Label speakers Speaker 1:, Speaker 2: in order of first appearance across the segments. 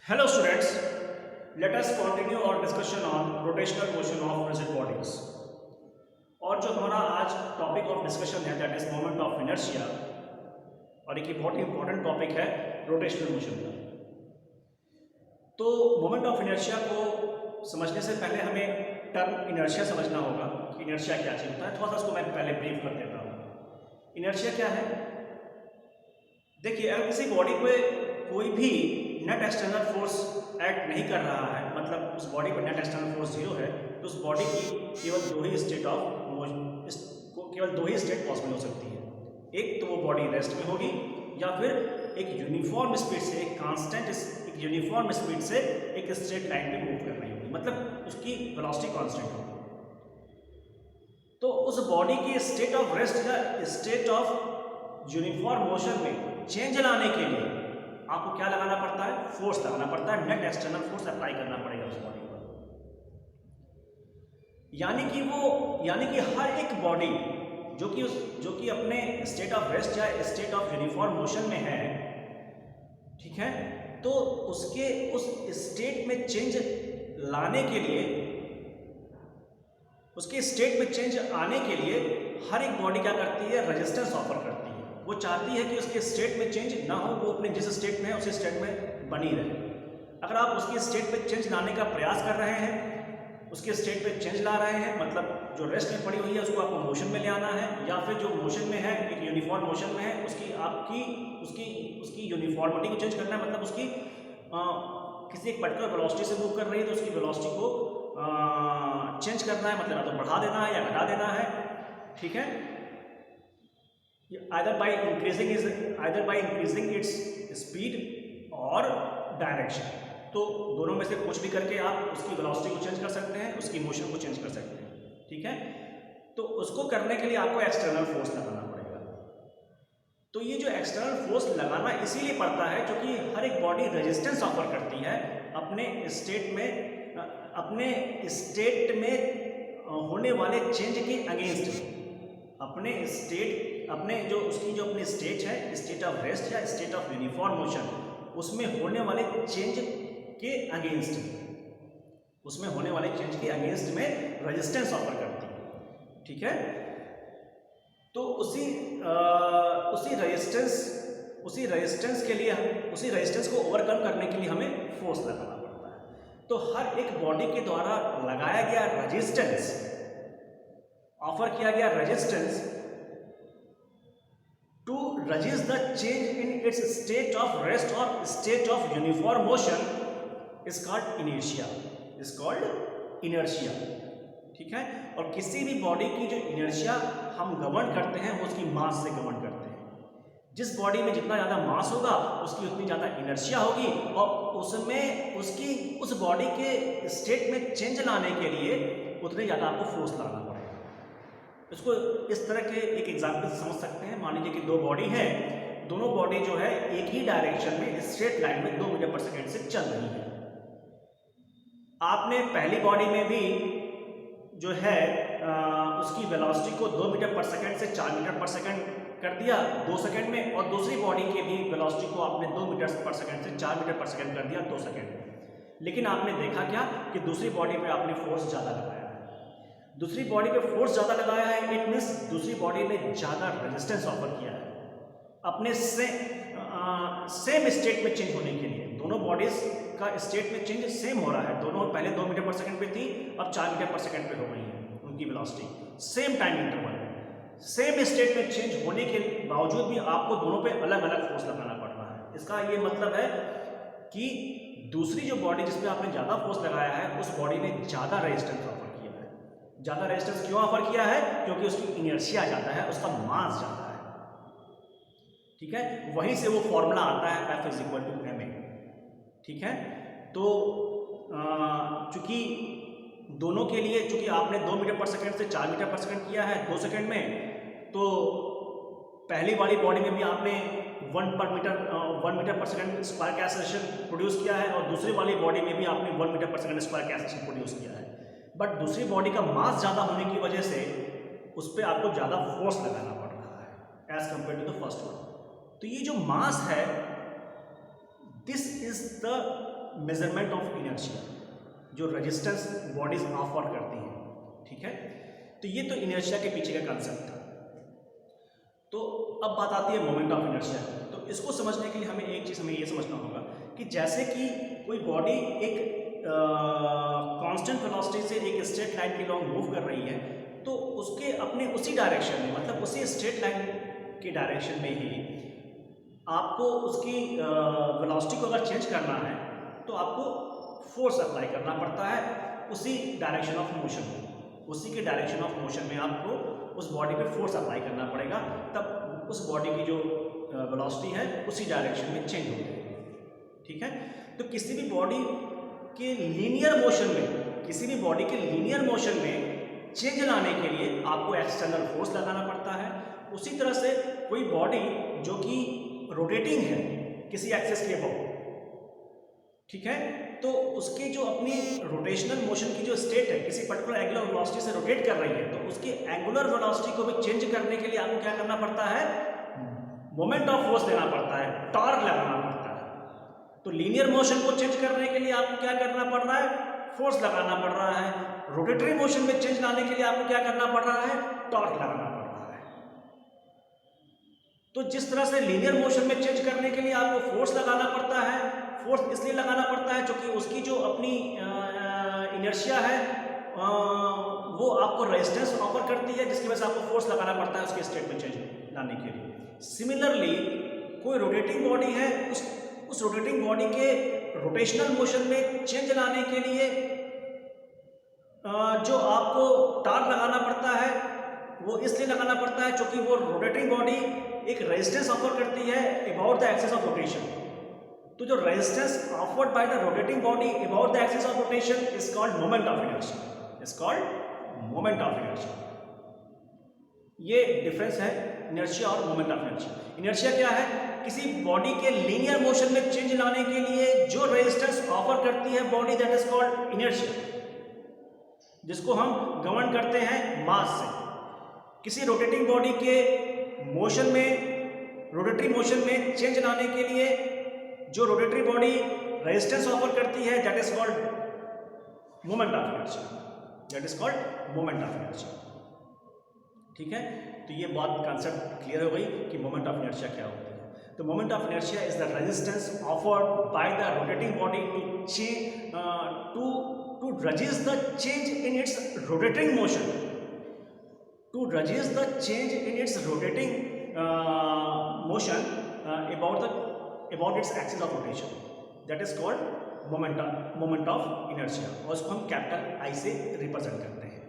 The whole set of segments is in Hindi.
Speaker 1: Hello students, let us continue our discussion on rotational motion of rigid bodies. और जो हमारा आज टॉपिक ऑफ डिस्कशन है that is moment of inertia, और एक बहुत ही इंपॉर्टेंट टॉपिक है रोटेशनल मोशन का। तो मोमेंट ऑफ इनर्शिया को समझने से पहले हमें टर्म इनर्शिया समझना होगा कि इनर्शिया क्या चीज़ होता है। थोड़ा सा उसको मैं पहले ब्रीफ कर देता हूँ। इनर्शिया क्या है? देखिए, अगर किसी बॉडी पे कोई भी नेट एक्सटर्नल फोर्स एक्ट नहीं कर रहा है, मतलब उस बॉडी पर नेट एक्सटर्नल फोर्स जीरो है, तो उस बॉडी की केवल दो ही स्टेट पॉसिबल हो सकती है। एक तो वो बॉडी रेस्ट में होगी, या फिर एक यूनिफॉर्म स्पीड से, एक कांस्टेंट एक यूनिफॉर्म स्पीड से एक स्ट्रेट लाइन पे मूव कर रही होगी, मतलब उसकी वेलोसिटी कांस्टेंट होगी। तो उस बॉडी की स्टेट ऑफ रेस्ट या स्टेट ऑफ यूनिफॉर्म मोशन में चेंज लाने के लिए आपको क्या लगाना पड़ता है? फोर्स लगाना पड़ता है, नेट एक्सटर्नल फोर्स अप्लाई करना पड़ेगा उस बॉडी पर। यानी कि हर एक बॉडी जो कि अपने स्टेट ऑफ रेस्ट या स्टेट ऑफ यूनिफॉर्म मोशन में है, ठीक है, तो उसके उस स्टेट में चेंज लाने के लिए, उसके स्टेट में चेंज आने के लिए हर एक बॉडी क्या करती है? रेजिस्टेंस ऑफर करती है। वो चाहती है कि उसके स्टेट में चेंज ना हो, वो अपने जिस स्टेट में है उसी स्टेट में बनी रहे। अगर आप उसके स्टेट में चेंज लाने का प्रयास कर रहे हैं, उसके स्टेट में चेंज ला रहे हैं, मतलब जो रेस्ट में पड़ी हुई है उसको आपको मोशन में ले आना है, या फिर जो मोशन में है, एक यूनिफॉर्म मोशन में है, उसकी यूनिफॉर्मिटी को चेंज करना है, मतलब उसकी किसी एक पर्टिकुलर वेलोसिटी से मूव कर रही है तो उसकी वेलोसिटी को चेंज करना है, मतलब या तो बढ़ा देना है या घटा देना है, ठीक है। either by increasing its speed और डायरेक्शन। तो दोनों में से कुछ भी करके आप उसकी वेलोसिटी को चेंज कर सकते हैं, उसकी मोशन को चेंज कर सकते हैं, ठीक है। तो उसको करने के लिए आपको एक्सटर्नल फोर्स लगाना पड़ेगा। तो ये जो एक्सटर्नल फोर्स लगाना इसीलिए पड़ता है क्योंकि हर एक बॉडी रेजिस्टेंस ऑफर करती है अपने स्टेट में होने वाले चेंज के अगेंस्ट, अपनी स्टेट है, स्टेट ऑफ रेस्ट या स्टेट ऑफ यूनिफॉर्म मोशन, उसमें होने वाले चेंज के अगेंस्ट में रेजिस्टेंस ऑफर करती है, ठीक है। तो उसी रेजिस्टेंस को ओवरकम करने के लिए हमें फोर्स लगाना पड़ता है। तो हर एक बॉडी के द्वारा लगाया गया रेजिस्टेंस, ऑफर किया गया resistance to resist the change in its state of rest or state of uniform motion is called inertia, ठीक है। और किसी भी बॉडी की जो इनर्शिया हम गवर्न करते हैं वो उसकी मास से गवर्न करते हैं। जिस बॉडी में जितना ज़्यादा मास होगा उसकी उतनी ज़्यादा इनर्शिया होगी, और उसमें उस बॉडी के स्टेट में चेंज लाने के लिए उतने ज़्यादा आपको फोर्स लगाना पड़ेगा। इसको इस तरह के एक एग्जाम्पल से समझ सकते हैं। मान लीजिए कि दो बॉडी है, दोनों बॉडी जो है एक ही डायरेक्शन में स्ट्रेट लाइन में 2 मीटर पर सेकेंड से चल रही है। आपने पहली बॉडी में भी जो है उसकी वेलोसिटी को 2 मीटर पर सेकेंड से 4 मीटर पर सेकेंड कर दिया 2 सेकेंड में, और दूसरी बॉडी के भी वेलोसिटी को आपने 2 मीटर पर सेकेंड से 4 मीटर पर सेकेंड कर दिया 2 सेकेंड में। लेकिन आपने देखा क्या कि दूसरी बॉडी पे आपने फोर्स ज़्यादा लगाया है। दूसरी बॉडी पे फोर्स ज़्यादा लगाया है, इट मीन्स दूसरी बॉडी ने ज़्यादा रेजिस्टेंस ऑफर किया है अपने सेम स्टेट में चेंज होने के लिए। दोनों बॉडीज का स्टेट में चेंज सेम हो रहा है, दोनों पहले 2 मीटर पर सेकंड पे थी, अब 4 मीटर पर सेकंड पे हो गई है उनकी वेलोसिटी, सेम टाइम इंटरवल में, सेम स्टेट में चेंज होने के बावजूद भी आपको दोनों पे अलग अलग फोर्स लगाना पड़ रहा है। इसका ये मतलब है कि दूसरी जो बॉडी जिसपे आपने ज़्यादा फोर्स लगाया है उस बॉडी ने ज़्यादा रेजिस्टेंस ऑफर किया है। ज़्यादा रेजिस्टेंस क्यों ऑफर किया है? क्योंकि उसकी इनर्शिया ज़्यादा है, उसका मास ज़्यादा है, ठीक है। वहीं से वो फॉर्मूला आता है F = ma, ठीक है। तो चूंकि दोनों के लिए, चूंकि आपने 2 मीटर पर सेकंड से 4 मीटर पर सेकंड किया है 2 सेकंड में, तो पहली वाली बॉडी में भी आपने 1 मीटर पर सेकंड स्क्वायर का एक्सेलरेशन प्रोड्यूस किया है, और दूसरी वाली बॉडी में भी आपने 1 मीटर पर सेकंड स्क्वायर का एक्सेलरेशन प्रोड्यूस किया है। बट दूसरी बॉडी का मास ज़्यादा होने की वजह से उस पर आपको ज़्यादा फोर्स लगाना पड़ रहा है as compare to the first one. तो ये जो मास है, this is the measurement of inertia, जो रेजिस्टेंस बॉडीज ऑफर करती हैं, ठीक है। तो ये तो इनर्शिया के पीछे का कंसेप्ट था। तो अब बात आती है मोमेंट ऑफ इनर्शिया। तो इसको समझने के लिए हमें एक चीज़ हमें ये समझना होगा कि जैसे कि कोई बॉडी एक कांस्टेंट वेलोसिटी से एक स्ट्रेट लाइन के लॉन्ग मूव कर रही है, तो उसके अपने उसी डायरेक्शन में, मतलब उसी स्ट्रेट लाइन के डायरेक्शन में ही आपको उसकी वेलोसिटी को अगर चेंज करना है तो आपको फोर्स अप्लाई करना पड़ता है उसी डायरेक्शन ऑफ मोशन में। उसी के डायरेक्शन ऑफ मोशन में आपको उस बॉडी पे फोर्स अप्लाई करना पड़ेगा, तब उस बॉडी की जो वेलोसिटी है उसी डायरेक्शन में चेंज हो जाएगी, ठीक है। तो किसी भी बॉडी के लीनियर मोशन में, किसी भी बॉडी के लीनियर मोशन में चेंज लाने के लिए आपको एक्सटर्नल फोर्स लगाना पड़ता है। उसी तरह से कोई बॉडी जो कि रोटेटिंग है किसी एक्सिस के अबव, ठीक है, तो उसकी जो अपनी रोटेशनल मोशन की जो स्टेट है, किसी पर्टिकुलर एंगुलर वेलोसिटी से रोटेट कर रही है, तो उसकी एंगुलर वेलोसिटी को भी चेंज करने के लिए आपको क्या करना पड़ता है, मोमेंट ऑफ फोर्स देना पड़ता है, टॉर्क लगाना पड़ता है। तो लीनियर मोशन को चेंज करने के लिए आपको क्या करना पड़ रहा है, फोर्स लगाना पड़ रहा है। रोटेटरी मोशन में चेंज लाने के लिए आपको क्या करना पड़ रहा है, टॉर्क लगाना पड़ रहा है। तो जिस तरह से लीनियर मोशन में चेंज करने के लिए आपको फोर्स लगाना पड़ता है, फोर्स इसलिए लगाना पड़ता है क्योंकि उसकी जो अपनी इनर्शिया है वो आपको रेजिस्टेंस ऑफर करती है, जिसकी वजह से आपको फोर्स लगाना पड़ता है उसके स्टेट में चेंज लाने के लिए। सिमिलरली कोई रोटेटिंग बॉडी है, उस रोटेटिंग बॉडी के रोटेशनल मोशन में चेंज लाने के लिए जो आपको टॉर्क लगाना पड़ता है वो इसलिए लगाना पड़ता है क्योंकि वो रोटेटिंग बॉडी एक रेजिस्टेंस ऑफर करती है about the axis of rotation. तो जो resistance offered by the rotating body about the axis of rotation is called moment of inertia, is called moment of inertia. ये डिफरेंस है इनर्शिया और मोमेंट ऑफ इनर्शिया। इनर्शिया क्या है, किसी बॉडी के लीनियर मोशन में चेंज लाने के लिए जो रेजिस्टेंस ऑफर करती है body, that is called inertia, जिसको हम गवर्न करते हैं मास से। किसी रोटेटिंग बॉडी के मोशन में, रोटेटरी मोशन में चेंज लाने के लिए जो रोटेटरी बॉडी रेजिस्टेंस ऑफर करती है, that is called moment of inertia, that is called moment of inertia, ठीक है। तो ये बात कंसेप्ट क्लियर हो गई कि मोमेंट ऑफ इनर्शिया क्या होता है। तो moment of inertia is the resistance offered by the rotating body to resist the change in its rotating motion, to resist the change in its rotating motion about its axis of rotation, that is called moment of inertia, और इसको हम कैपिटल I से रिप्रेजेंट करते हैं।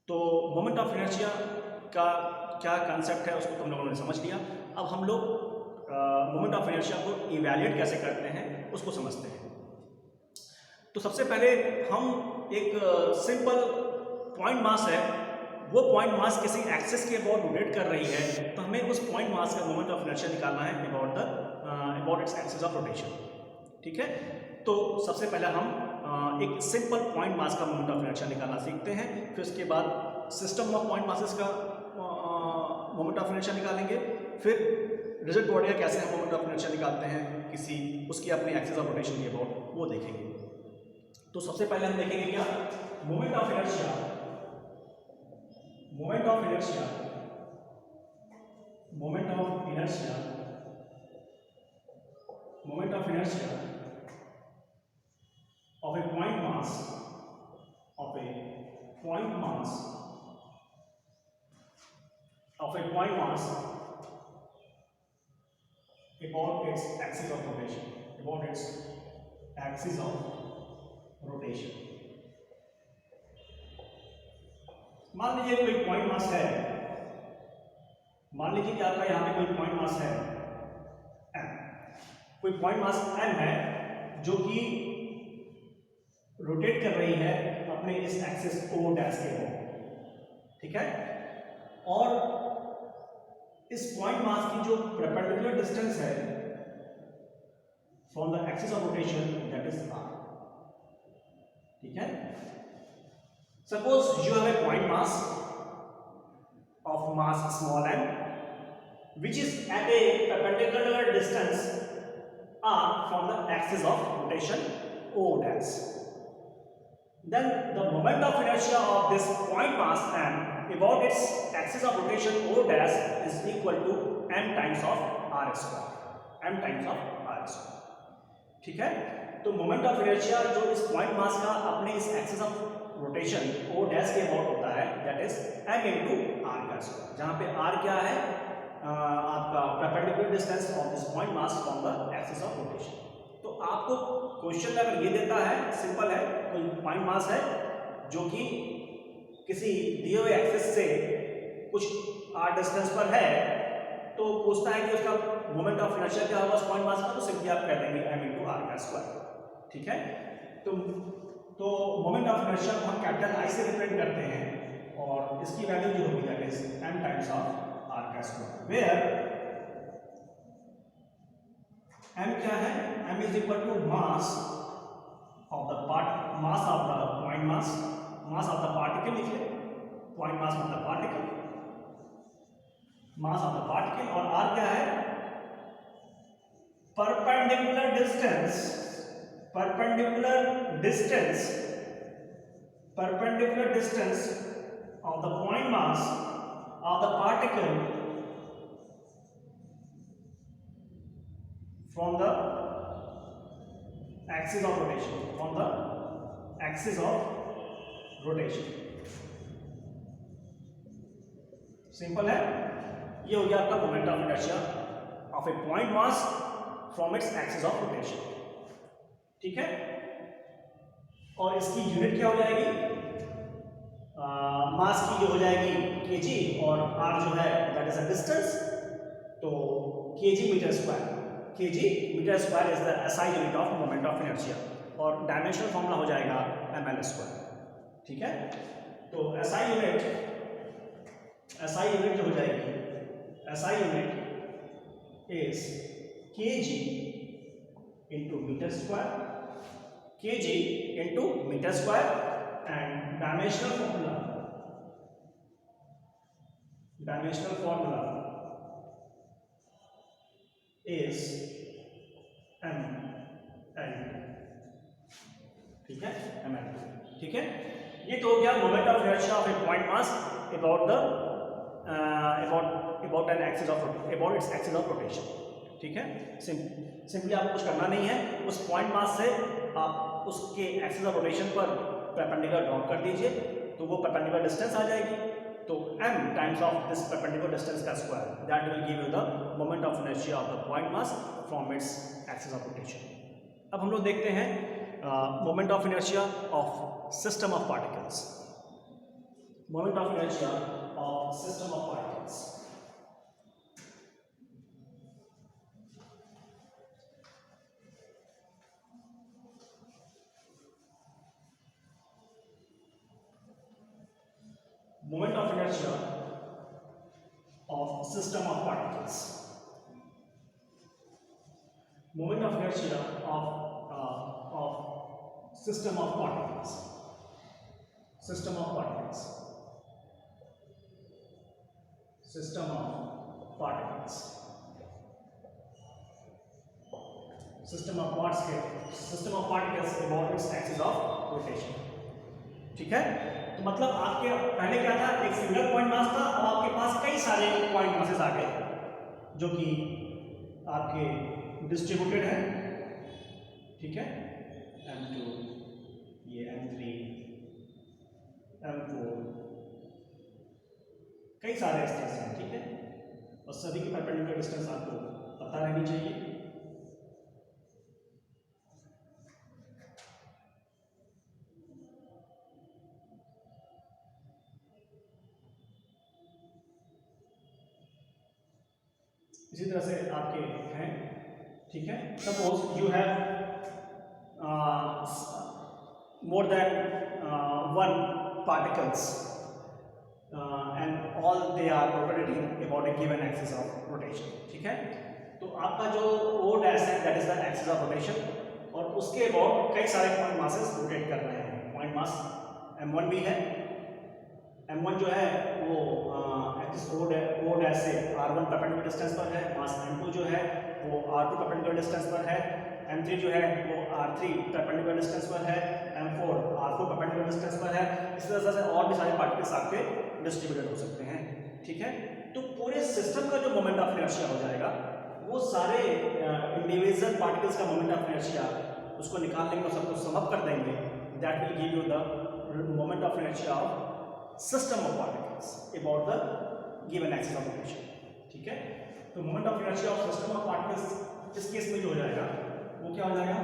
Speaker 1: तो मोमेंट ऑफ इनर्शिया का क्या कंसेप्ट है उसको तुम लोगों ने समझ लिया। अब हम लोग मोमेंट ऑफ इनर्शिया को इवैल्यूएट कैसे करते हैं उसको समझते हैं। तो सबसे पहले हम एक सिंपल पॉइंट मास है, वो पॉइंट मास किसी एक्सिस के अबाउट रोटेट कर रही है, तो हमें उस पॉइंट मास का मोमेंट ऑफ इनर्शिया निकालना है about it's axis of rotation, ठीक है। तो सबसे पहले हम एक सिंपल पॉइंट मास का मोमेंट ऑफ इनर्शिया निकालना सीखते हैं, फिर उसके बाद सिस्टम ऑफ पॉइंट मासेस का मोमेंट ऑफ इनर्शिया निकालेंगे, फिर रिजिड बॉडी का कैसे हम मोमेंट ऑफ इनर्शिया निकालते हैं किसी उसकी अपनी एक्सिस ऑफ रोटेशन के अबाउट, वो देखेंगे। तो सबसे पहले हम देखेंगे क्या, moment of inertia, moment of inertia, moment of inertia, moment of inertia of a point mass, of a point mass, of a point mass about its axis of rotation, about its axis of rotation। मान लीजिए कोई पॉइंट मास है, मान लीजिए कि आपका यहां पे कोई पॉइंट मास है m, कोई पॉइंट मास m है जो कि रोटेट कर रही है अपने इस एक्सिस O डैश के ओर, ठीक है। और इस पॉइंट मास की जो परपेंडिकुलर डिस्टेंस है from the axis of rotation, that is r, ठीक है। Suppose you have a point mass of mass small m which is at a perpendicular distance r from the axis of rotation O dash. Then the moment of inertia of this point mass m about its axis of rotation O dash is equal to m times of r square. m times of r square. ठीक है, तो मोमेंट ऑफ इनर्शिया जो इस पॉइंट मास का अपने इस axis of rotation O dash के अबाउट होता है that is m into r का स्क्वायर, जहां पे r क्या है आपका perpendicular distance of this point mass from the axis of rotation. तो आपको क्वेश्चन में अगर ये देता है, सिंपल है, कोई पॉइंट मास है जो कि किसी दिए हुए एक्सिस से कुछ r डिस्टेंस पर है, तो पूछता है कि उसका मोमेंट ऑफ इनर्शिया क्या होगा उस पॉइंट मास का, तो सिंपली आप कह देंगे m into r का स्क्वायर। ठीक है, तो मोमेंट ऑफ इनर्शिया को हम कैपिटल I से रिप्रेजेंट करते हैं और इसकी वैल्यू जो होगी that is m times of r का स्क्वायर, वेयर m क्या है, m is equal to mass of the part, mass of the point mass, mass of the particle लिख ले, point mass of the particle, mass of the particle, और r क्या है, perpendicular distance, perpendicular distance, perpendicular distance of the point mass of the particle from the axis of rotation, from the axis of rotation. Simple है, ये हो गया आपका moment of inertia of A point mass from its axis of rotation. ठीक है, और इसकी यूनिट क्या हो जाएगी, मास की जो हो जाएगी केजी, और आर जो है दैट इज अ डिस्टेंस, तो KG metre square, KG metre square is the SI unit of moment of inertia, और डायमेंशनल फॉर्मूला हो जाएगा ml स्क्वायर। ठीक है, तो एसआई यूनिट जो हो जाएगी, SI unit is kg into meter square, kg into meter square, and dimensional formula is ml। ठीक है, ml। ठीक है, ये तो हो गया moment of inertia of A point mass about the about an axis of about its axis of rotation। ठीक है, सिंपली आपको कुछ करना नहीं है, उस पॉइंट मास से आप उसके एक्सिस ऑफ रोटेशन पर परपेंडिकुलर ड्रॉ कर दीजिए, तो वो परपेंडिकुलर डिस्टेंस आ जाएगी, तो m times of this perpendicular distance का square, that will give you the moment of inertia of the point mass from its axis of rotation. अब हम लोग देखते हैं moment of inertia of system of particles, moment of inertia of system of particles. Moment of inertia of system of particles, moment of inertia of system of particles, system of particles, system of particles, system of particles, system of particles about its axis of rotation। ठीक है, तो मतलब आपके पहले क्या था, एक सिंगल पॉइंट मास था, और आपके पास कई सारे पॉइंट मासेस आ गए जो कि आपके डिस्ट्रीब्यूटेड है। ठीक है, m2, ये m3, m4, कई सारे इस तरह से हैं। ठीक है, और सभी की परपेंडिकुलर डिस्टेंस आपको पता रहनी चाहिए। इसी तरह से आपके हैं। ठीक है, suppose you have more than one particles and all they are rotating about a given axis of rotation. ठीक है, तो आपका जो O डैश है that is the axis of rotation, और उसके अबाउट कई सारे पॉइंट मासेस रोटेट कर रहे हैं। पॉइंट मास m1 भी है, m1 जो है वो o डैश से r1 परपेंडिकुलर डिस्टेंस पर है, मास m2 जो है वो r2 परपेंडिकुलर डिस्टेंस पर है, m3 जो है वो r3 परपेंडिकुलर डिस्टेंस पर है, m4 r4 परपेंडिकुलर डिस्टेंस पर है। इस तरह से और भी सारे पार्टिकल्स आपके डिस्ट्रीब्यूटेड हो सकते हैं, ठीक है। तो पूरे सिस्टम का जो मोमेंट ऑफ इनर्शिया हो जाएगा वो सारे इंडिविजुअल पार्टिकल्स का मोमेंट ऑफ इनर्शिया उसको निकाल लेंगे और सबको सम अप कर देंगे, that will give you the moment of inertia of system of particles about the given axis of rotation, ठीक है। तो moment of inertia of system of particles इस केस में जो हो जाएगा वो क्या हो जाएगा,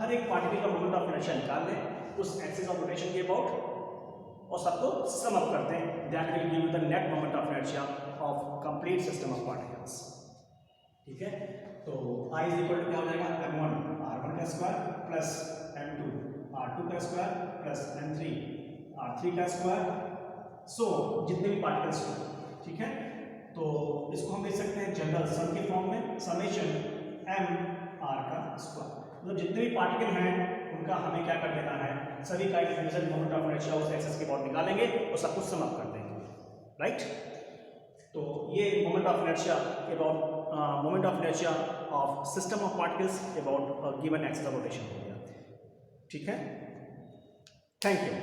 Speaker 1: हर एक पार्टिकल का मोमेंट ऑफ इनर्शिया निकाल लें उस एक्सिस ऑफ रोटेशन के अबाउट और सबको सम अप करते हैं, that will give you the net moment of inertia of complete system of particles, ठीक है। तो I इज इक्वल टू क्या हो जाएगा, m1 r1 का स्क्वायर प्लस m2 r2 का स्क्वायर प्लस m3 r3 का स्क्वायर, सो जितने भी पार्टिकल्स हो, ठीक है। तो इसको हम लिख सकते हैं जनरल सम के फॉर्म में, समेशन m r का स्क्वायर, मतलब जितने भी पार्टिकल हैं उनका हमें क्या कर देना है, सभी का इंडिविजुअल मोमेंट ऑफ इनर्शिया उस एक्सिस के अबाउट निकालेंगे और सब कुछ सम अप कर देंगे, राइट। तो ये moment of inertia about moment of inertia of system of particles about given axis of rotation हो गया, ठीक है। Thank you.